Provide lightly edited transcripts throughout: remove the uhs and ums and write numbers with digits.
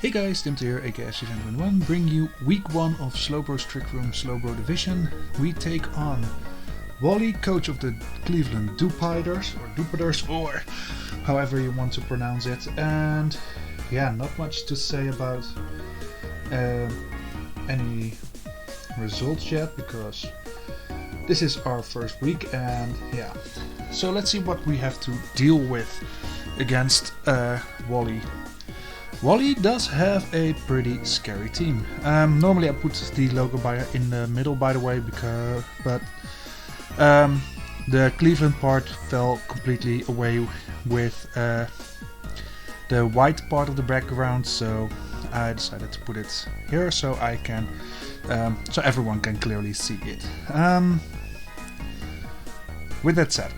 Hey guys, Tim here, aka STR, bring you week 1 of Slowbro's Trick Room Slowbro Division. We take on Wally, coach of the Cleveland Dewpiders, or however you want to pronounce it. And yeah, not much to say about any results yet, because this is our first week, and yeah. So let's see what we have to deal with against Wally. Wally does have a pretty scary team. Normally I put the logo in the middle, by the way, but the Cleveland part fell completely away with the white part of the background, so I decided to put it here so I can, so everyone can clearly see it. With that said,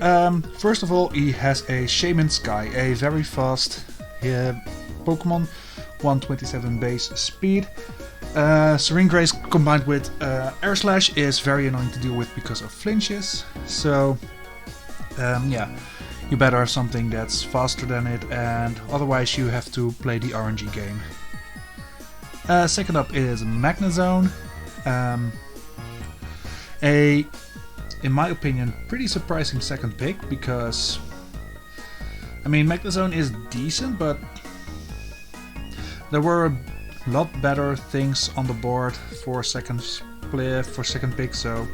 first of all, he has a Shaman Sky, a very fast Pokemon, 127 base speed. Serene Grace combined with Air Slash is very annoying to deal with because of flinches. So yeah, you better have something that's faster than it, and otherwise you have to play the RNG game. Second up is Magnezone. In my opinion, pretty surprising second pick, because I mean, Magnezone is decent, but there were a lot better things on the board for second pick. So,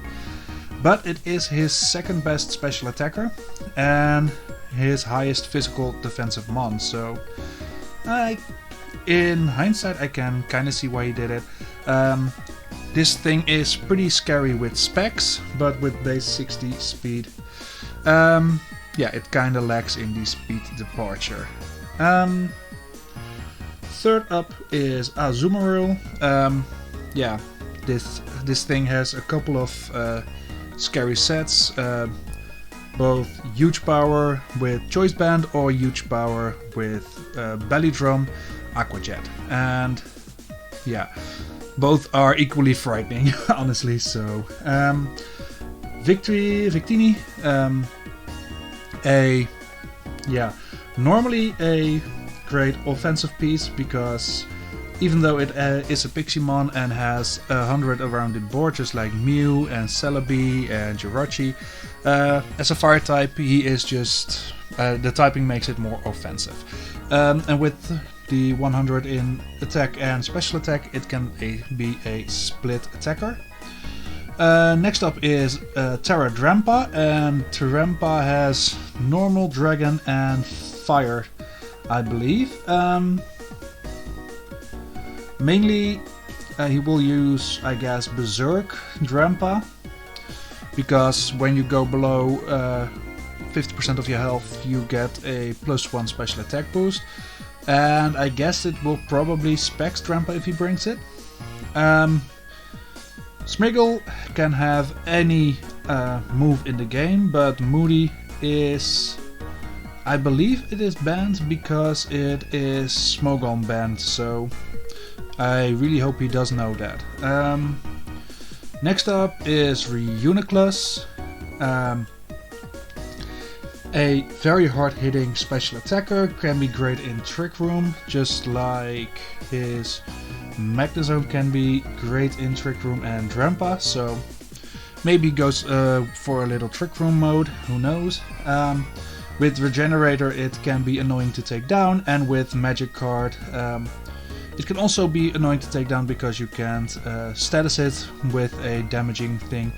but it is his second best special attacker and his highest physical defensive mon. So, in hindsight, I can kind of see why he did it. This thing is pretty scary with specs, but with base 60 speed, yeah, it kind of lacks in the speed departure. Third up is Azumarill. Yeah, this thing has a couple of scary sets, both huge power with Choice Band or huge power with Belly Drum, Aqua Jet, and yeah, both are equally frightening, honestly. So, Victini, normally a great offensive piece, because even though it is a Piximon and has 100 around the board, just like Mew and Celebi and Jirachi, as a fire type, he is just the typing makes it more offensive. And with the 100 in attack and special attack, it can be a split attacker. Next up is Terra Drampa, and Terrampa has normal, dragon and fire, I believe. Mainly he will use, I guess, Berserk Drampa, because when you go below 50% of your health you get a +1 special attack boost, and I guess it will probably Specs Drampa if he brings it. Smiggle can have any move in the game, but Moody is, I believe it is banned because it is Smogon banned, so I really hope he does know that. Next up is Reuniclus. A very hard-hitting special attacker, can be great in Trick Room, just like his Magnezone can be great in Trick Room and Drampa, so maybe goes for a little Trick Room mode, who knows. With Regenerator it can be annoying to take down, and with Magic Card it can also be annoying to take down because you can't status it with a damaging thing.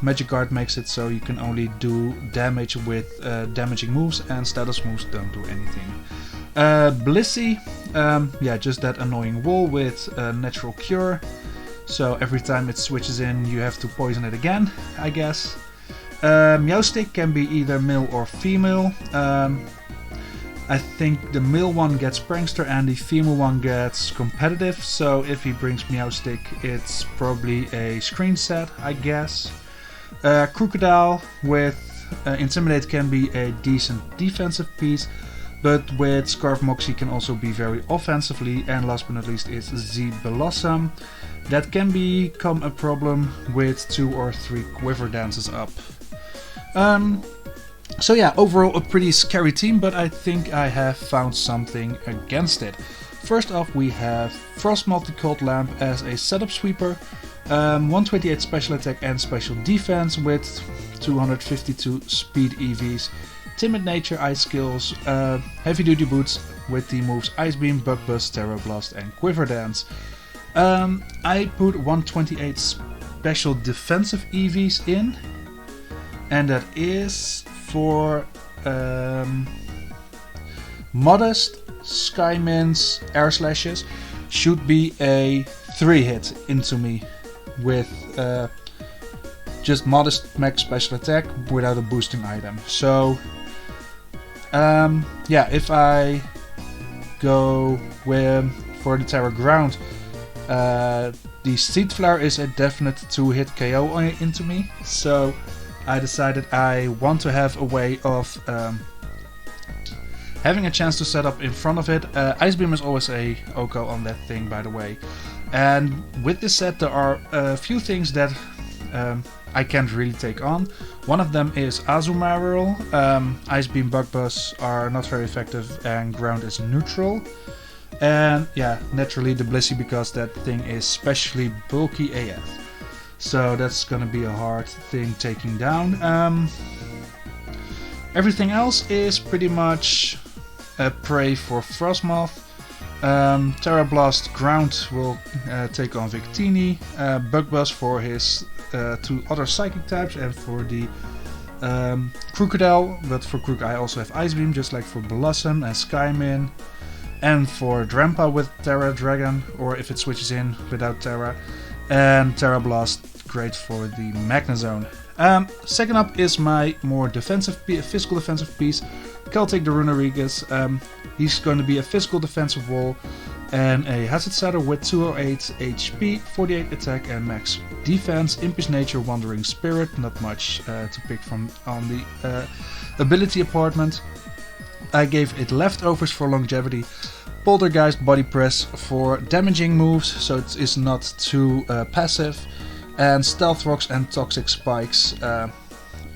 Magic Card makes it so you can only do damage with damaging moves, and status moves don't do anything. Blissey, yeah, just that annoying wall with Natural Cure, so every time it switches in you have to poison it again, I guess. Meowstic can be either male or female. I think the male one gets Prankster and the female one gets Competitive, so if he brings Meowstic it's probably a screen set, I guess. Crocodile with Intimidate can be a decent defensive piece, but with Scarf Moxie can also be very offensively. And last but not least is Z Blossom. That can become a problem with 2 or 3 Quiver Dances up. So yeah, overall a pretty scary team, but I think I have found something against it. first off we have Frost Multi-Cold Lamp as a setup sweeper. 128 special attack and special defense with 252 speed EVs. Timid nature, ice skills, heavy duty boots with the moves Ice Beam, Bug Buzz, Terra Blast and Quiver Dance. I put 128 special defensive EVs in, and that is for Modest, Skymin's Air Slashes should be a 3-hit into me with just Modest max special attack without a boosting item. So yeah, if I go for the Terra Ground, the Seed Flare is a definite 2-hit KO into me. So I decided I want to have a way of having a chance to set up in front of it. Ice Beam is always a OHKO on that thing, by the way. And with this set there are a few things that I can't really take on. One of them is Azumarill. Ice Beam, Bug Buzz are not very effective and Ground is neutral. And yeah, naturally the Blissey, because that thing is especially bulky AF. So that's gonna be a hard thing taking down. Everything else is pretty much a prey for Frostmoth. Terra Blast Ground will take on Victini. Bug Buzz for his 2 other psychic types and for the Crocodile, but for Crook I also have Ice Beam, just like for Blossom and Skymin. And for Drampa with Terra Dragon, or if it switches in without Terra. And Terra Blast, great for the Magnezone. Second up is my more defensive, physical defensive piece, Celtic the Runerigus. He's going to be a physical defensive wall and a Hazard Setter with 208 HP, 48 attack and max defense. Impish Nature, Wandering Spirit, not much to pick from on the ability apartment. I gave it Leftovers for longevity, Poltergeist Body Press for damaging moves, so it is not too passive, and Stealth Rocks and Toxic Spikes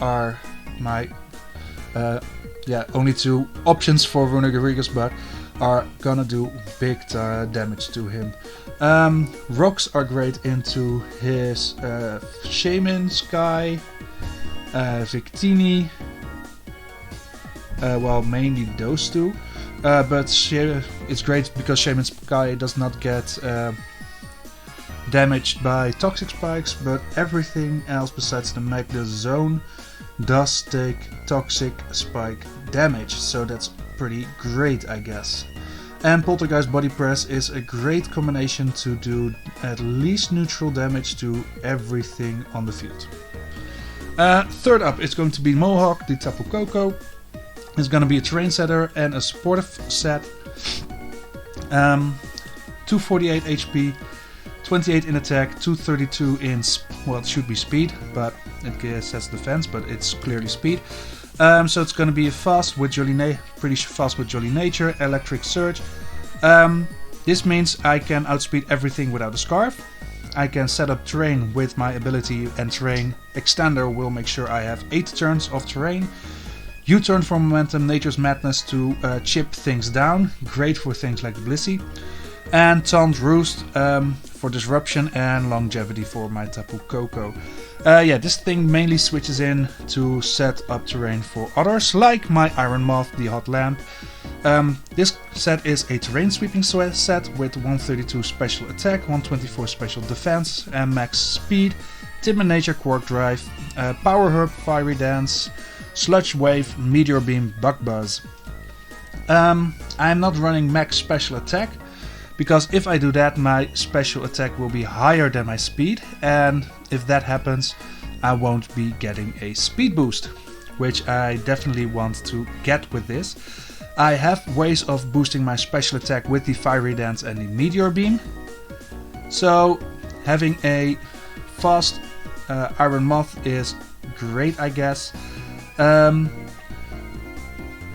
are my only 2 options for Runerigus, but are gonna do big damage to him. Rocks are great into his Shaman, Sky, Victini. Well, mainly those 2, but it's great because Shaman Sky does not get damaged by Toxic Spikes, but everything else besides the Magnezone does take Toxic Spike damage, so that's pretty great, I guess. And Poltergeist Body Press is a great combination to do at least neutral damage to everything on the field. Third up is going to be Mohawk, the Tapu Koko. It's going to be a terrain setter and a supportive set. 248 HP, 28 in attack, 232 in, well, it should be speed, but it says defense, but it's clearly speed. So it's going to be fast with pretty fast with Jolly Nature, Electric Surge. This means I can outspeed everything without a Scarf. I can set up terrain with my ability, and Terrain Extender will make sure I have 8 turns of terrain. U-turn for momentum, Nature's Madness to chip things down, great for things like the Blissey. And Taunt Roost for disruption and longevity for my Tapu Koko. Yeah, this thing mainly switches in to set up terrain for others, like my Iron Moth, the Hot Lamp. This set is a terrain sweeping set with 132 special attack, 124 special defense and max speed, Timid Nature, Quark Drive, Power Herb, Fiery Dance, Sludge Wave, Meteor Beam, Bug Buzz. I'm not running max special attack, because if I do that, my special attack will be higher than my speed, and if that happens, I won't be getting a speed boost, which I definitely want to get with this. I have ways of boosting my special attack with the Fiery Dance and the Meteor Beam, so having a fast Iron Moth is great, I guess.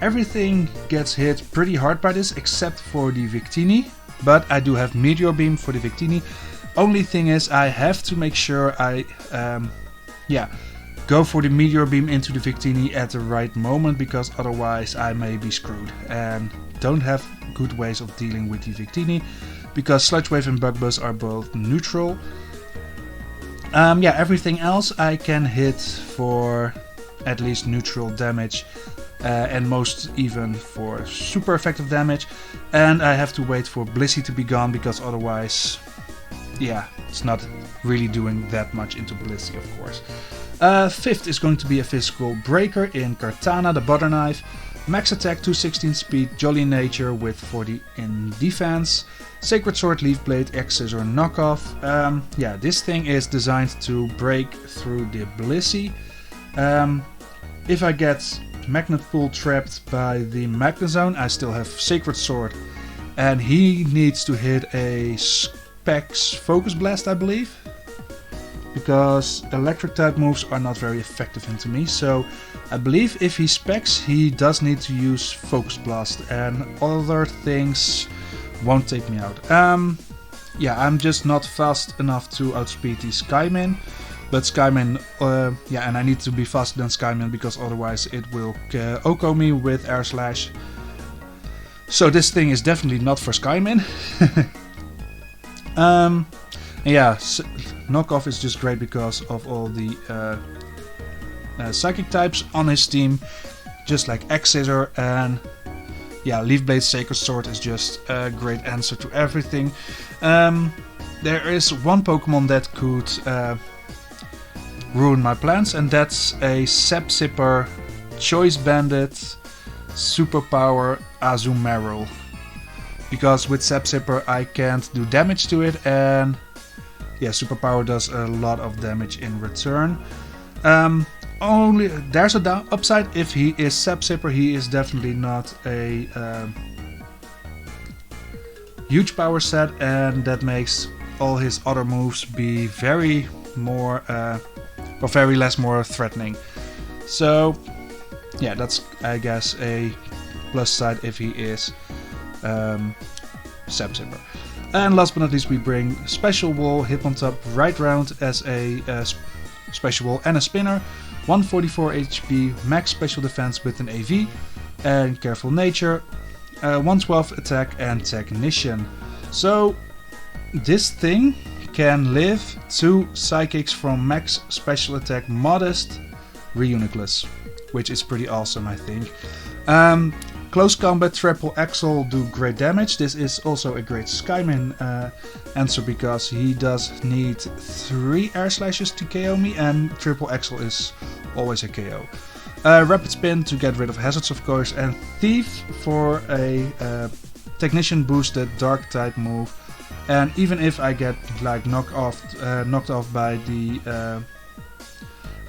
Everything gets hit pretty hard by this except for the Victini, but I do have Meteor Beam for the Victini. Only thing is I have to make sure I go for the Meteor Beam into the Victini at the right moment, because otherwise I may be screwed and don't have good ways of dealing with the Victini, because Sludge Wave and Bug Buzz are both neutral. Yeah, everything else I can hit for at least neutral damage, and most even for super effective damage, and I have to wait for Blissey to be gone, because otherwise, yeah, it's not really doing that much into Blissey, of course. Fifth is going to be a physical breaker in Kartana, the butter knife. Max attack, 216 speed, jolly nature with 40 in defense. Sacred Sword, Leaf Blade, X-Scissor, knockoff. Yeah, this thing is designed to break through the Blissey. If I get Magnet Pool trapped by the Magnezone, I still have Sacred Sword, and he needs to hit a Specs Focus Blast, I believe, because electric type moves are not very effective into me. So I believe if he specs, he does need to use Focus Blast, and other things won't take me out. Yeah, I'm just not fast enough to outspeed the Skymin. But Skymin, yeah, and I need to be faster than Skymin, because otherwise it will OHKO me with Air Slash. So this thing is definitely not for Skymin. Yeah, knockoff is just great because of all the psychic types on his team, just like X-Scissor, and yeah, Leaf Blade Sacred Sword is just a great answer to everything. There is one Pokemon that could ruin my plans, and that's a Sep-Zipper Choice Bandit Superpower Azumarill. Because with Sep-Zipper I can't do damage to it, and yeah, Superpower does a lot of damage in return. Only there's a upside. If he is Sep-Zipper, he is definitely not a huge power set, and that makes all his other moves be very more or very less more threatening. So yeah, that's, I guess, a plus side if he is Sep-Zipper. And last but not least, we bring Special Wall, Hitmontop, right round as a Special Wall and a spinner. 144 HP, max special defense with an AV, and Careful Nature, 112 attack and Technician. So this thing can live 2 psychics from max special attack modest Reuniclus, which is pretty awesome, I think. Close combat, Triple Axel do great damage. This is also a great Skymin answer, because he does need 3 Air Slashes to KO me, and Triple Axel is always a KO. Rapid Spin to get rid of hazards, of course, and Thief for a Technician boosted Dark type move. And even if I get like knocked off by the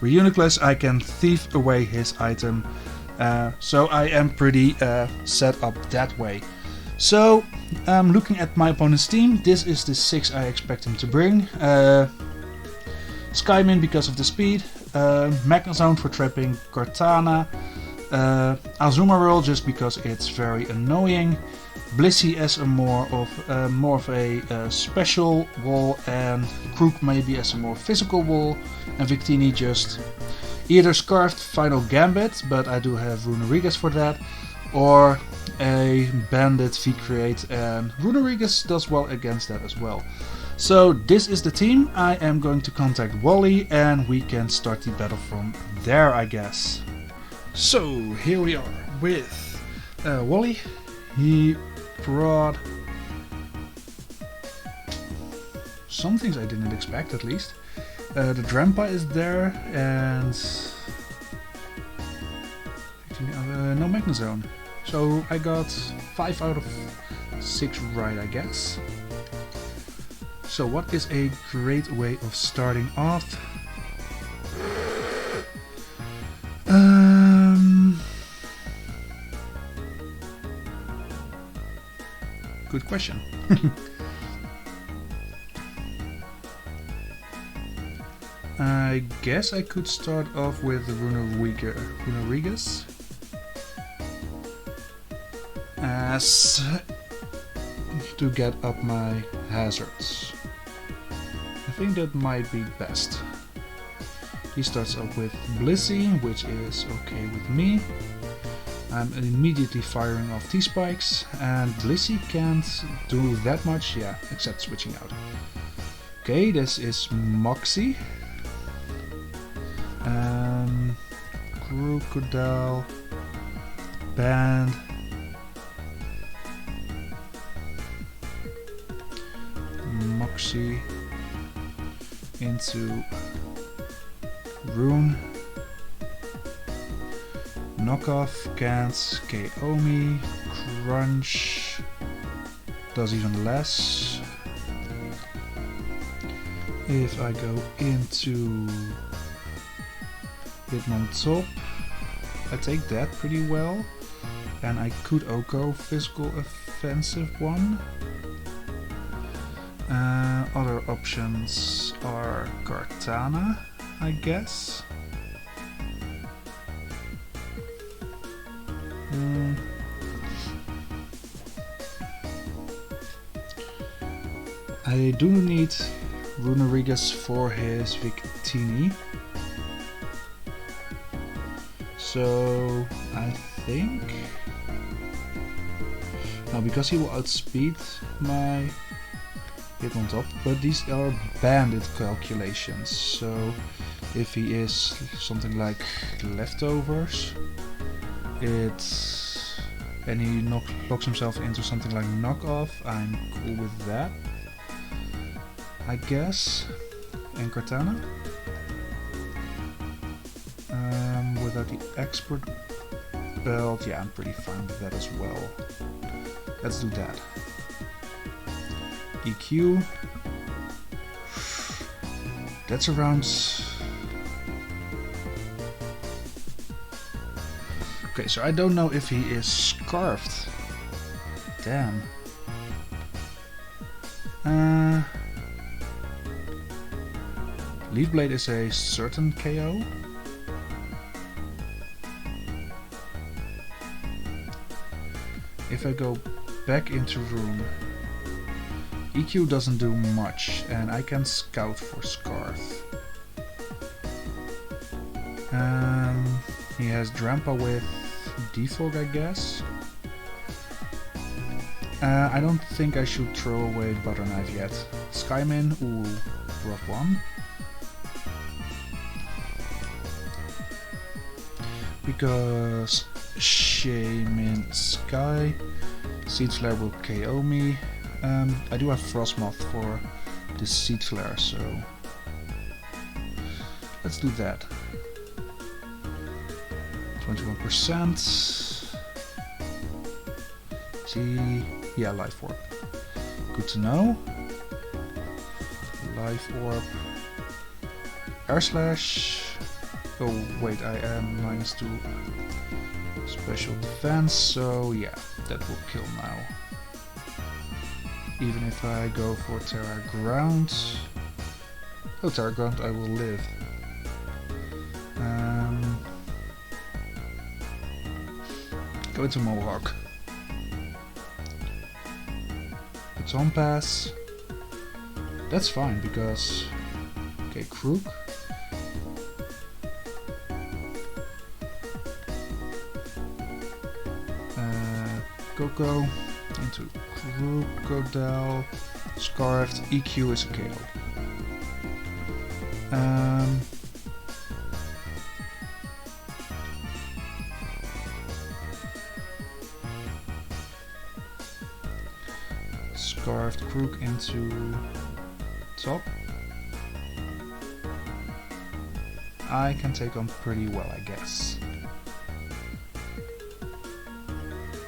Reuniclus, I can thief away his item. So I am pretty set up that way. So looking at my opponent's team, this is the 6 I expect him to bring. Skymin because of the speed, Magnezone for trapping Cortana, Azumarill just because it's very annoying, Blissey as a more of a special wall, and Crook maybe as a more physical wall, and Victini just either Scarfed Final Gambit, but I do have Runerigas for that, or a Bandit V-Create, and Runerigas does well against that as well. So this is the team. I am going to contact Wally, and we can start the battle from there, I guess. So here we are with Wally. He brought some things I didn't expect, at least. The Drampa is there, and no Magnezone. So I got 5 out of 6 right, I guess. So what is a great way of starting off? Good question. I guess I could start off with Runerigas as to get up my hazards. I think that might be best. He starts up with Blissey, which is okay with me. I'm immediately firing off T-Spikes, and Blissey can't do that much, yeah, except switching out. Okay, this is Moxie. Crocodile. Band. Moxie. Into Rune. Knockoff can't KO me. Crunch does even less. If I go into Hitmontop, I take that pretty well, and I could Oko physical offensive one. Other options are Kartana, I guess. I do need Runerigus for his Victini. So I think... No, because he will outspeed my Hitmontop, but these are bandit calculations. So if he is something like leftovers, and he locks himself into something like knockoff, I'm cool with that, I guess. And Kartana. Without the expert belt, yeah, I'm pretty fine with that as well. Let's do that. EQ. That's around... Okay, so I don't know if he is scarfed. Damn. Leaf Blade is a certain KO. If I go back into Rune, EQ doesn't do much, and I can scout for Scarf. He has Drampa with Defog, I guess. I don't think I should throw away Butter Knife yet. Skymin, ooh, rough one. Because Shaman Sky, Seed Flare will KO me. I do have Frostmoth for the Seed Flare, so let's do that. 21%. See, yeah, Life Orb. Good to know. Life Orb. Air Slash. Oh wait, I am -2 special defense, so yeah, that will kill now. Even if I go for Terra Ground. Oh, Terra Ground, I will live. Go into Mohawk. Baton Pass. That's fine because... Okay, Crook. Coco into Crocodile. Scarfed. EQ is a KO. Scarfed Crook into top. I can take on pretty well, I guess.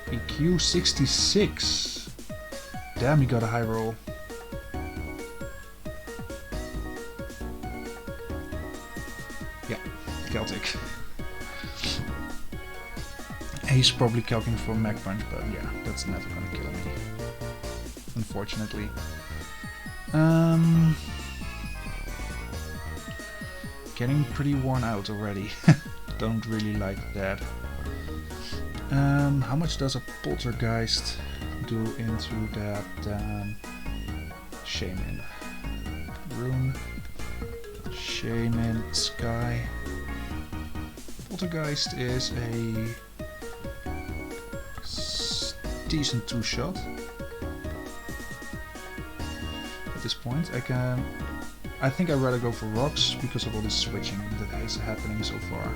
EQ 66. Damn, he got a high roll. Yeah, Celtic. He's probably calculating for Mag Punch, but yeah, that's never gonna kill me. Unfortunately. Getting pretty worn out already. Don't really like that. How much does a Poltergeist do into that Shaman? Rune. Shaman, Sky. Poltergeist is a decent 2-shot. At this point, I think I'd rather go for rocks because of all this switching that is happening so far.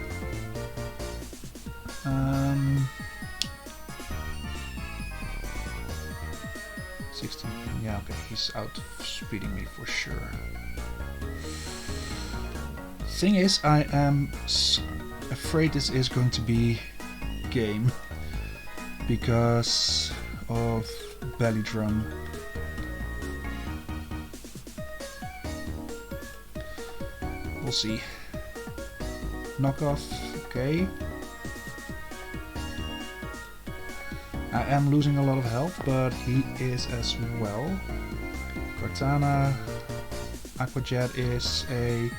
16. Yeah, okay, he's outspeeding me for sure. Thing is, I am afraid this is going to be game because of belly drum. We'll see. Knockoff, okay. I am losing a lot of health, but he is as well. Cortana, Aquajet is a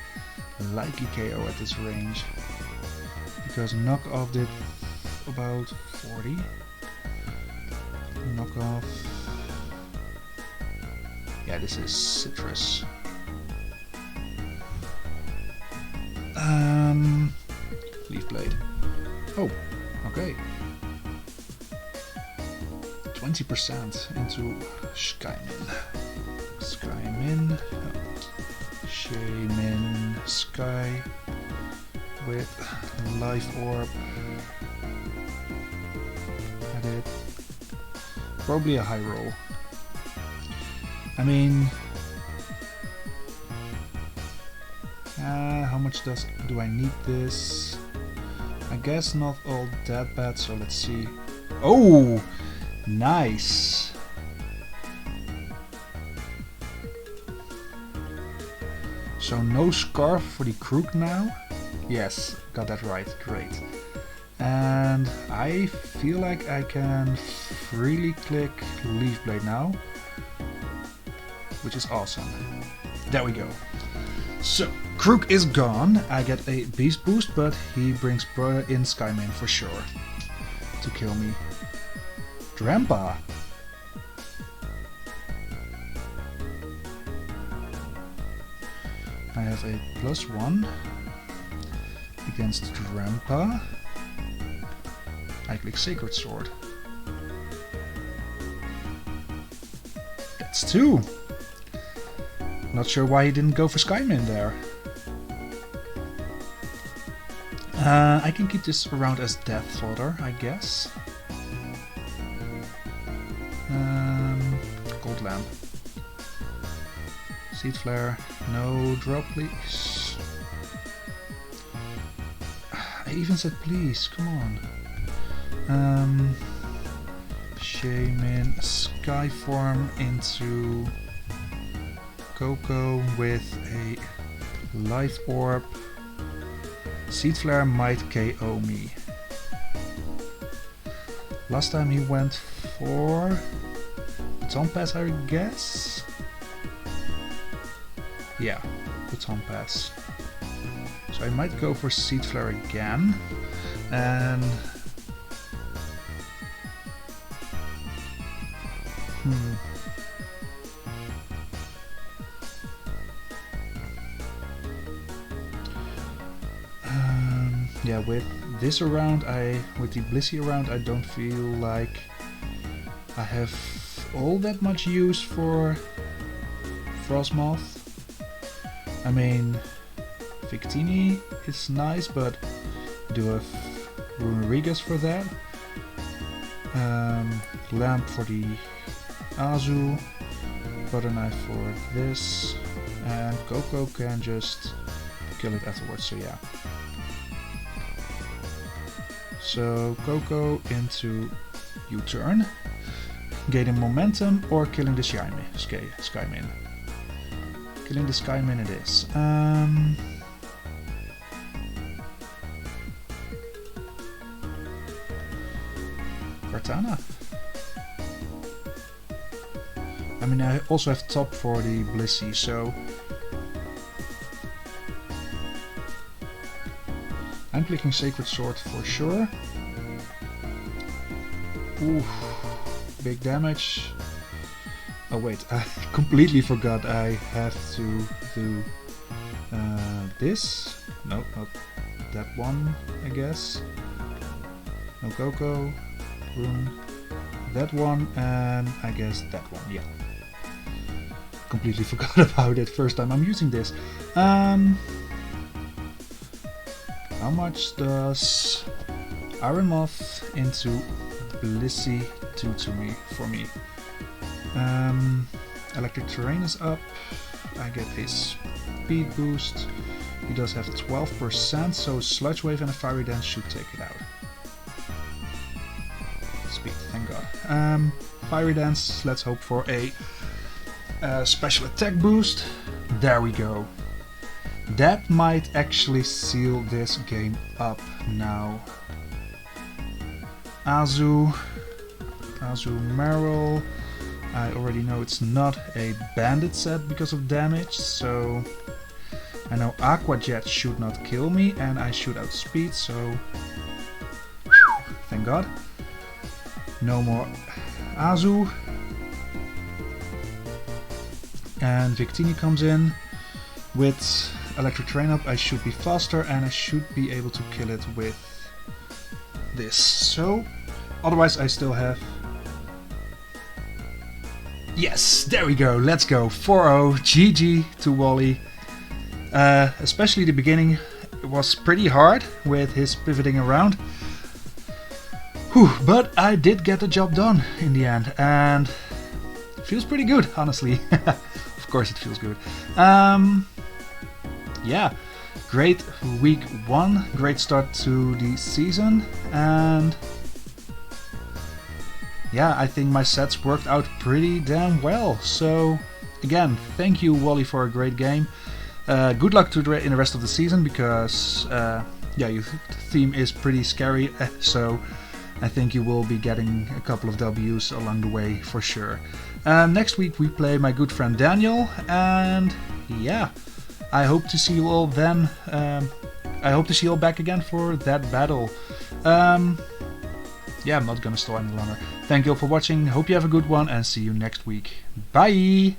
likely KO at this range. Because Knockoff did about 40. Knockoff. Yeah, this is Citrus. Leaf Blade. Oh, okay. 20% into Skymin. Skymin. Shaman Sky with Life Orb. I did probably a high roll. I mean, how much do I need this? I guess not all that bad, so let's see. Oh, nice. So no Scarf for the Crook now? Yes, got that right, great. And I feel like I can freely click Leaf Blade now, which is awesome. There we go. So, Crook is gone. I get a Beast Boost, but he brings in Skyman for sure to kill me. Drampa. I have a +1 against Drampa. I click Sacred Sword. That's 2. Not sure why he didn't go for Skyman there. I can keep this around as Death Fodder, I guess. Gold Lamp. Seed Flare. No drop, please. I even said please, come on. Shaman Skyform into Coco with a Life Orb. Seed Flare might KO me. Last time he went for Baton Pass, I guess? Yeah, Baton Pass. So I might go for Seed Flare again. And yeah, with this around, with the Blissey around, I don't feel like I have all that much use for Frostmoth. I mean, Victini is nice, but I do have Runerigas for that. Lamp for the Azu, Butter Knife for this, and Coco can just kill it afterwards, so yeah. So Coco into U-turn, gaining momentum or killing the Skyman. Killing the Skyman it is. Cortana. I mean, I also have top for the Blissey, so I'm clicking Sacred Sword for sure. Ooh, big damage. Oh wait, I completely forgot I have to do this. No, not that one, I guess. No cocoa room. That one, and I guess that one, yeah. Completely forgot about it, first time I'm using this. How much does Iron Moth into Blissey do for me? Electric Terrain is up. I get a speed boost. He does have 12%, so Sludge Wave and a Fiery Dance should take it out. Speed, thank god. Fiery Dance, let's hope for a special attack boost. There we go. That might actually seal this game up now. Azu Meryl. I already know it's not a bandit set because of damage, so I know Aqua Jet should not kill me, and I shoot out speed, so thank god. No more Azu. And Victini comes in with Electric Terrain up. I should be faster, and I should be able to kill it with this. So, otherwise I still have... Yes, there we go, let's go. 4-0, GG to Wally. Especially the beginning was pretty hard with his pivoting around. Whew, but I did get the job done in the end, and it feels pretty good, honestly. Of course it feels good. Yeah, great week 1, great start to the season, and yeah, I think my sets worked out pretty damn well. So again, thank you Wally for a great game. Good luck in the rest of the season, because yeah, your theme is pretty scary, so I think you will be getting a couple of W's along the way for sure. Next week we play my good friend Daniel, and yeah, I hope to see you all then. I hope to see you all back again for that battle. Yeah, I'm not gonna stall any longer. Thank you all for watching, hope you have a good one, and see you next week. Bye!